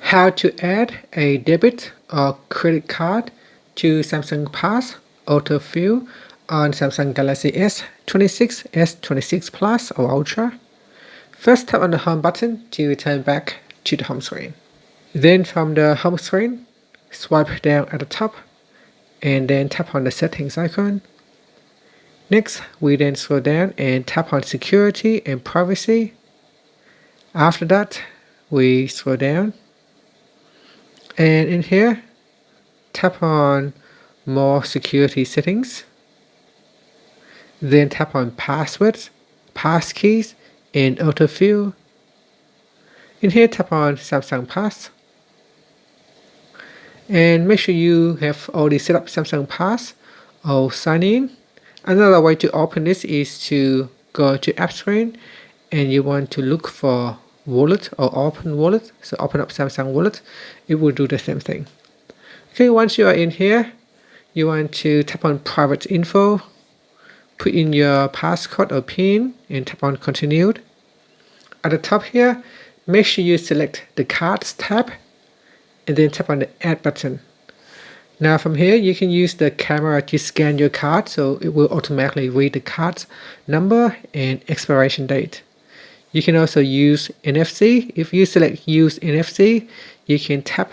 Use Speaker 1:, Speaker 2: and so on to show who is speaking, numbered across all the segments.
Speaker 1: How to add a debit or credit card to Samsung Pass autofill on Samsung Galaxy S26, S26 Plus or Ultra. First, tap on the home button to return back to the home screen. Then from the home screen, swipe down at the top and then tap on the settings icon. Next, we then scroll down and tap on security and privacy. After that, we scroll down and in here, tap on more security settings. Then tap on passwords, passkeys, and autofill. In here, tap on Samsung Pass. And make sure you have already set up Samsung Pass or sign in. Another way to open this is to go to app screen and you want to look for wallet or open wallet. So open up Samsung wallet, it will do the same thing. Okay, once you are in here, you want to tap on private info, put in your passcode or PIN and tap on continued. At the top here, make sure you select the cards tab and then tap on the add button. Now from here, you can use the camera to scan your card, so it will automatically read the card's number and expiration date. You can also use NFC. If you select use NFC, you can tap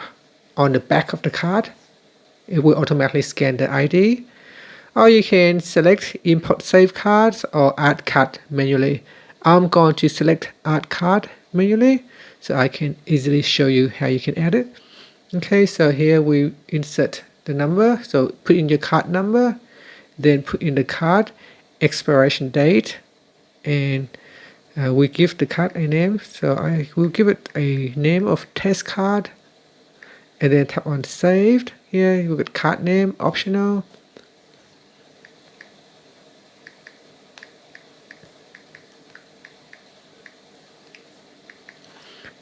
Speaker 1: on the back of the card. It will automatically scan the ID. Or you can select import save cards or add card manually. I'm going to select add card manually so I can easily show you how you can add it. Okay, so here we insert the number, so put in your card number, then put in the card expiration date, and we give the card a name, so I will give it a name of test card, and then tap on saved. Here you get card name optional,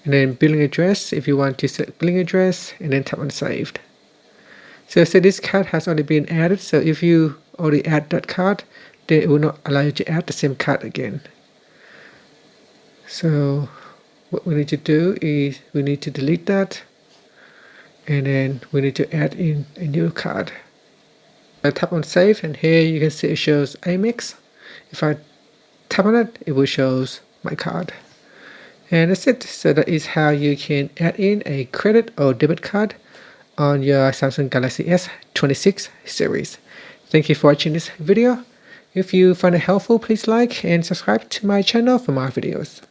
Speaker 1: and then billing address if you want to select billing address, and then tap on saved. So this card has already been added, so if you already add that card, then it will not allow you to add the same card again. So what we need to do is we need to delete that, and then we need to add in a new card. I tap on save, and here you can see it shows Amex. If I tap on it, it will show my card. And that's it. So that is how you can add in a credit or debit card on your Samsung Galaxy S26 series. Thank you for watching this video. If you find it helpful, please like and subscribe to my channel for more videos.